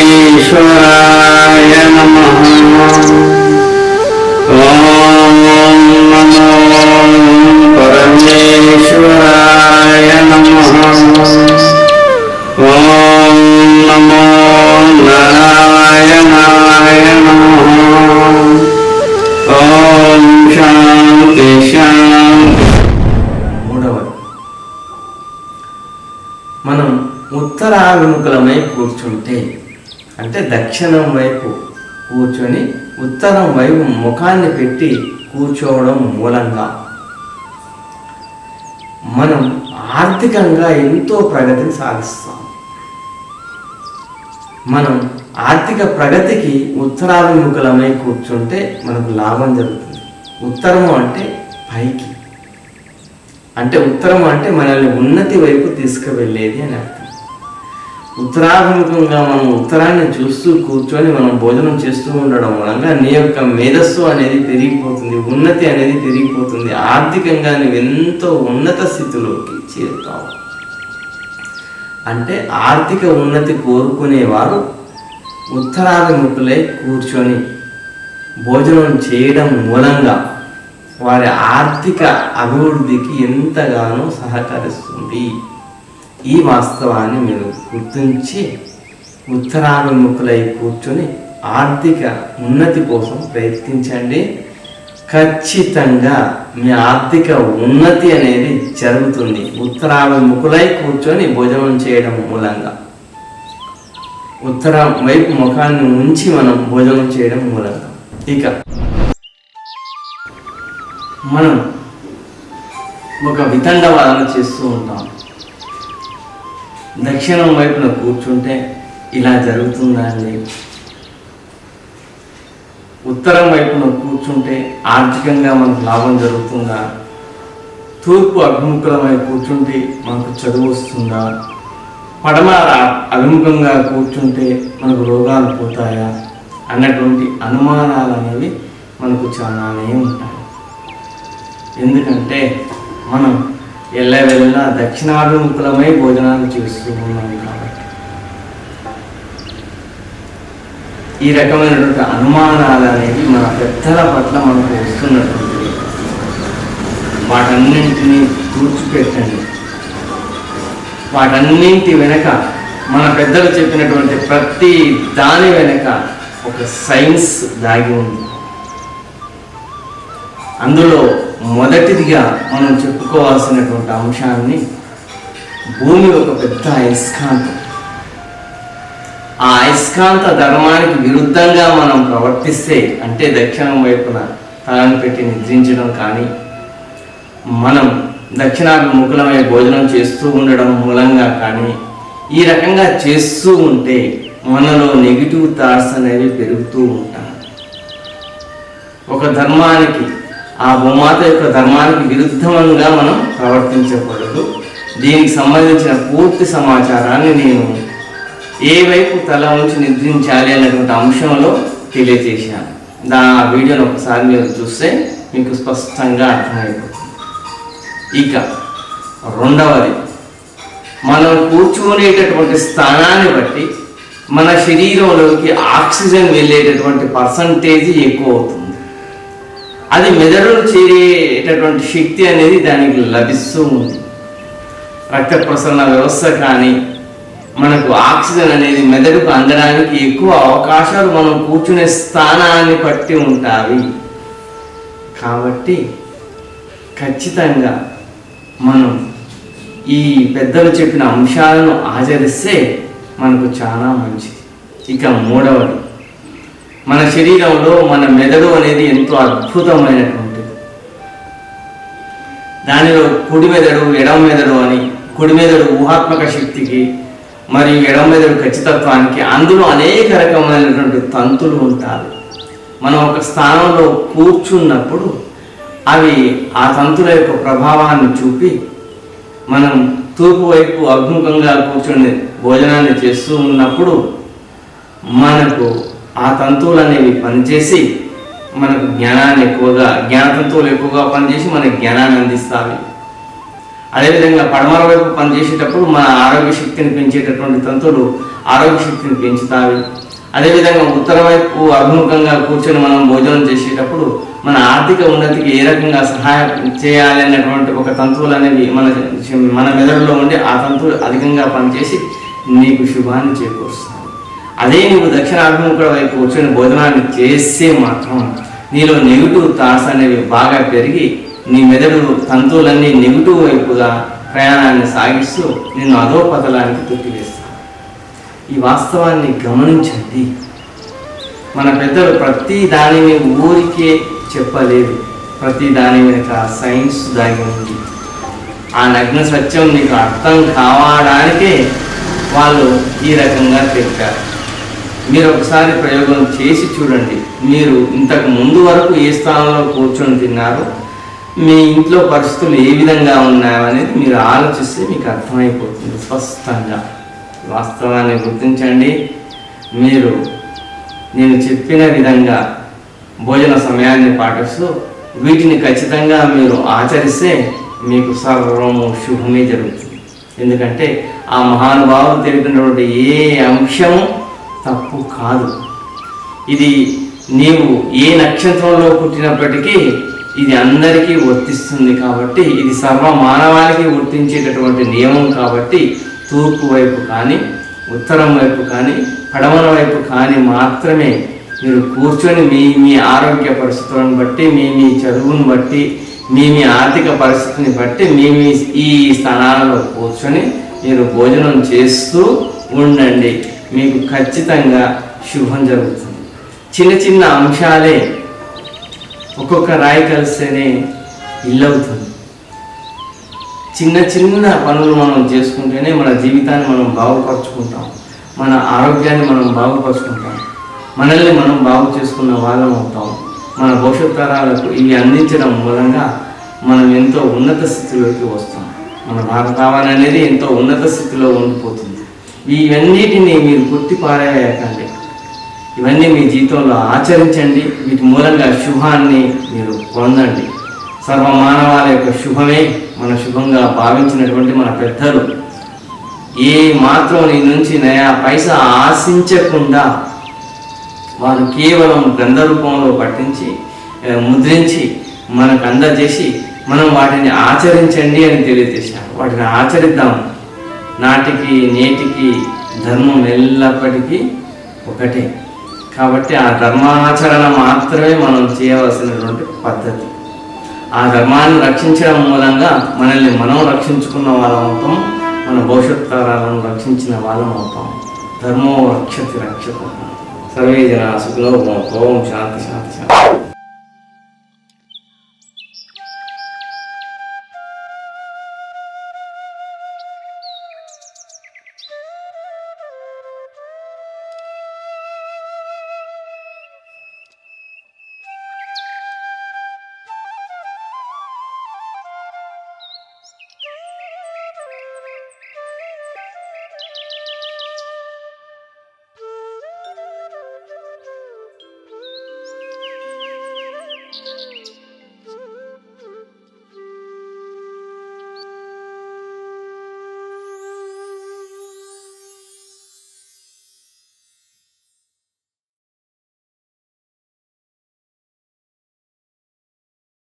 విఘ్నేశ్వరాయ నమః. ఓం నమో పరమేశ్వరాయ నమః. ఓం నమో నారాయణాయ నమః. ఓం శాంతి శాంతి. మూడవది, మనం ఉత్తరాభిముఖులమై కూర్చుంటే, అంటే దక్షిణం వైపు కూర్చొని ఉత్తరం వైపు ముఖాన్ని పెట్టి కూర్చోవడం మూలంగా మనం ఆర్థికంగా ఎంతో ప్రగతిని సాధిస్తాం. మనం ఆర్థిక ప్రగతికి ఉత్తరాభిముఖులమై కూర్చుంటే మనకు లాభం జరుగుతుంది. ఉత్తరము అంటే పైకి, అంటే ఉత్తరం అంటే మనల్ని ఉన్నతి వైపు తీసుకువెళ్ళేది అని అర్థం. ఉత్తరాభిముఖంగా మనం ఉత్తరాన్ని చూస్తూ కూర్చొని మనం భోజనం చేస్తూ ఉండడం మూలంగా నీ యొక్క మేధస్సు అనేది పెరిగిపోతుంది, ఉన్నతి అనేది పెరిగిపోతుంది. ఆర్థికంగా నువ్వు ఎంతో ఉన్నత స్థితిలోకి చేరుతావు. అంటే ఆర్థిక ఉన్నతి కోరుకునేవారు ఉత్తరాభిముఖులై కూర్చొని భోజనం చేయడం మూలంగా వారి ఆర్థిక అభివృద్ధికి ఎంతగానో సహకరిస్తుంది. ఈ వాస్తవాన్ని మీరు గుర్తించి ఉత్తరాభిముఖులై కూర్చొని ఆర్థిక ఉన్నతి కోసం ప్రయత్నించండి. ఖచ్చితంగా మీ ఆర్థిక ఉన్నతి అనేది జరుగుతుంది ఉత్తరాభిముఖులై కూర్చొని భోజనం చేయడం మూలంగా. ఉత్తరం వైపు ముఖాన్ని ఉంచి మనం భోజనం చేయడం మూలంగా. ఇక మనం ఒక వితండవాదన చేస్తూ ఉంటాం. దక్షిణం వైపున కూర్చుంటే ఇలా జరుగుతుందా అండి, ఉత్తరం వైపున కూర్చుంటే ఆర్థికంగా మనకు లాభం జరుగుతుందా, తూర్పు అభిముఖమై కూర్చుంటే మనకు చదువు వస్తుందా, పడమర అభిముఖంగా కూర్చుంటే మనకు రోగాలు పోతాయా అన్నటువంటి అనుమానాలు అనేవి మనకు చాలానే ఉంటాయి. ఎందుకంటే మనం ఎల్లవెల్లా దక్షిణాభిముఖులమై భోజనాలు చేస్తూ ఉన్నాం కాబట్టి ఈ రకమైనటువంటి అనుమానాలు అనేవి మన పెద్దల పట్ల మనకు వస్తున్నటువంటివి. వాటన్నింటినీ కూర్చిపెట్టండి. వాటన్నింటి వెనక మన పెద్దలు చెప్పినటువంటి ప్రతి దాని వెనక ఒక సైన్స్ దాగి ఉంది. అందులో మొదటిదిగా మనం చెప్పుకోవాల్సినటువంటి అంశాన్ని, భూమి ఒక పెద్ద అయస్కాంతం. ఆ అయస్కాంత ధర్మానికి విరుద్ధంగా మనం ప్రవర్తిస్తే, అంటే దక్షిణం వైపున తలని పెట్టి నిద్రించడం కానీ, మనం దక్షిణాభిముఖులమై భోజనం చేస్తూ ఉండడం మూలంగా కానీ, ఈ రకంగా చేస్తూ ఉంటే మనలో నెగిటివ్ థాట్స్ అనేవి పెరుగుతూ ఉంటాయి. ఒక ధర్మానికి, ఆ భూమాత యొక్క ధర్మానికి విరుద్ధంగా మనం ప్రవర్తించకూడదు. దీనికి సంబంధించిన పూర్తి సమాచారాన్ని నేను ఏ వైపు తల ఉంచి నిద్రించాలి అనేటువంటి అంశంలో తెలియజేశాను. ఆ వీడియోని ఒకసారి మీరు చూస్తే మీకు స్పష్టంగా అర్థమైపోతుంది. ఇక రెండవది, మనం కూర్చునేటటువంటి స్థానాన్ని బట్టి మన శరీరంలోకి ఆక్సిజన్ వెళ్ళేటటువంటి పర్సంటేజ్ ఎక్కువ అవుతుంది. అది మెదడును చేరేటటువంటి శక్తి అనేది దానికి లభిస్తూ ఉంది. రక్త ప్రసరణ వ్యవస్థ కానీ మనకు ఆక్సిజన్ అనేది మెదడుకు అందడానికి ఎక్కువ అవకాశాలు మనం కూర్చునే స్థానాన్ని బట్టి ఉంటాయి. కాబట్టి ఖచ్చితంగా మనం ఈ పెద్దలు చెప్పిన అంశాలను ఆచరిస్తే మనకు చాలా మంచిది. ఇక మూడవది, మన శరీరంలో మన మెదడు అనేది ఎంతో అద్భుతమైనటువంటిది. దానిలో కుడి మెదడు, ఎడమ మెదడు అని, కుడి మెదడు ఊహాత్మక శక్తికి మరియు ఎడమ మెదడు ఖచ్చితత్వానికి, అందులో అనేక రకమైనటువంటి తంతులు ఉంటాయి. మనం ఒక స్థానంలో కూర్చున్నప్పుడు అవి ఆ తంతుల యొక్క ప్రభావాన్ని చూపి మనం తూర్పు వైపు అభిముఖంగా కూర్చొని భోజనాన్ని చేస్తూ ఉన్నప్పుడు మనకు ఆ తంతువులు అనేవి పనిచేసి మనకు జ్ఞానతంతువులు ఎక్కువగా పనిచేసి మనకు జ్ఞానాన్ని అందిస్తాయి. అదేవిధంగా పడమర వైపు పనిచేసేటప్పుడు మన ఆరోగ్య శక్తిని పెంచేటటువంటి తంతువులు ఆరోగ్య శక్తిని పెంచుతాయి. అదేవిధంగా ఉత్తర వైపు అభిముఖంగా కూర్చొని మనం భోజనం చేసేటప్పుడు మన ఆర్థిక ఉన్నతికి ఏ రకంగా సహాయం చేయాలి అన్నటువంటి ఒక తంతువులు అనేవి మన మెదడులో ఉండి ఆ తంతువులు అధికంగా పనిచేసి నీకు శుభాన్ని చేకూరుస్తాయి. అదే నువ్వు దక్షిణాభిముఖుల వైపు కూర్చొని భోజనాన్ని చేస్తే మాత్రం నీలో నెగిటివ్ థాట్స్ అనేవి బాగా పెరిగి నీ మెదడు తంతువులన్నీ నెగిటివ్ వైపుగా ప్రయాణాన్ని సాగిస్తూ నిన్ను అధోపతలానికి తొక్కివేస్తాను. ఈ వాస్తవాన్ని గమనించండి. మన పెద్దలు ప్రతి దానిని ఊరికే చెప్పలేదు. ప్రతి దాని వెనుక సైన్స్ దాగి ఉంది. ఆ నగ్న సత్యం నీకు అర్థం కావడానికే వాళ్ళు ఈ రకంగా చెప్పారు. మీరు ఒకసారి ప్రయోగం చేసి చూడండి. మీరు ఇంతకు ముందు వరకు ఏ స్థానంలో కూర్చొని తిన్నారో, మీ ఇంట్లో పరిస్థితులు ఏ విధంగా ఉన్నాయో అనేది మీరు ఆలోచిస్తే మీకు అర్థమైపోతుంది స్పష్టంగా. వాస్తవాన్ని గుర్తించండి. మీరు నేను చెప్పిన విధంగా భోజన సమయాన్ని పాటిస్తూ వీటిని ఖచ్చితంగా మీరు ఆచరిస్తే మీకు సర్వము శుభమే జరుగుతుంది. ఎందుకంటే ఆ మహానుభావులు తెలిపినటువంటి ఏ అంశము తప్పు కాదు. ఇది నీవు ఏ నక్షత్రంలో పుట్టినప్పటికీ ఇది అందరికీ వర్తిస్తుంది. కాబట్టి ఇది సర్వ మానవాళికి వర్తించేటటువంటి నియమం. కాబట్టి తూర్పు వైపు కానీ, ఉత్తరం వైపు కానీ, పడమర వైపు కానీ మాత్రమే మీరు కూర్చొని మీ ఆరోగ్య పరిస్థితులను బట్టి, మీ చదువును బట్టి, మీ ఆర్థిక పరిస్థితిని బట్టి ఈ స్థానాలలో కూర్చొని మీరు భోజనం చేస్తూ ఉండండి. మీకు ఖచ్చితంగా శుభం జరుగుతుంది. చిన్న చిన్న అంశాలే ఒక్కొక్క రాయి కలిస్తేనే ఇల్లు అవుతుంది. చిన్న చిన్న పనులు మనం చేసుకుంటేనే మన జీవితాన్ని మనం బాగుపరుచుకుంటాం. మన ఆరోగ్యాన్ని మనం బాగుపరుచుకుంటాం. మనల్ని మనం బాగు చేసుకున్న వాళ్ళం అవుతాం. మన భవిష్యత్ తరాలకు ఇవి అందించడం మూలంగా మనం ఎంతో ఉన్నత స్థితిలోకి వస్తాం. మన భారతావని అనేది ఎంతో ఉన్నత స్థితిలో ఉండిపోతుంది. ఇవన్నిటిని మీరు గుర్తి పారేయకండి. ఇవన్నీ మీ జీవితంలో ఆచరించండి. వీటి మూలంగా శుభాన్ని మీరు పొందండి. సర్వమానవాళి యొక్క శుభమే మన శుభంగా భావించినటువంటి మన పెద్దలు ఏ మాత్రం నీ నుంచి నయా పైసా ఆశించకుండా వారు కేవలం గ్రంథ రూపంలో పట్టించి ముద్రించి మనకు అందజేసి మనం వాటిని ఆచరించండి అని తెలియజేశారు. వాటిని ఆచరిద్దాం. నాటికి నేటికి ధర్మం ఎల్లప్పటికీ ఒకటే. కాబట్టి ఆ ధర్మాచరణ మాత్రమే మనం చేయవలసినటువంటి పద్ధతి. ఆ ధర్మాన్ని రక్షించడం మూలంగా మనల్ని మనం రక్షించుకున్న వాళ్ళం అవుతాం. మన భవిష్యత్ తరాలను రక్షించిన వాళ్ళం అవుతాం. ధర్మో రక్షతి రక్షత. సర్వే జనా సుఖినో భవంతు. ఓం శాంతి శాంతి శాంతి. Thank you.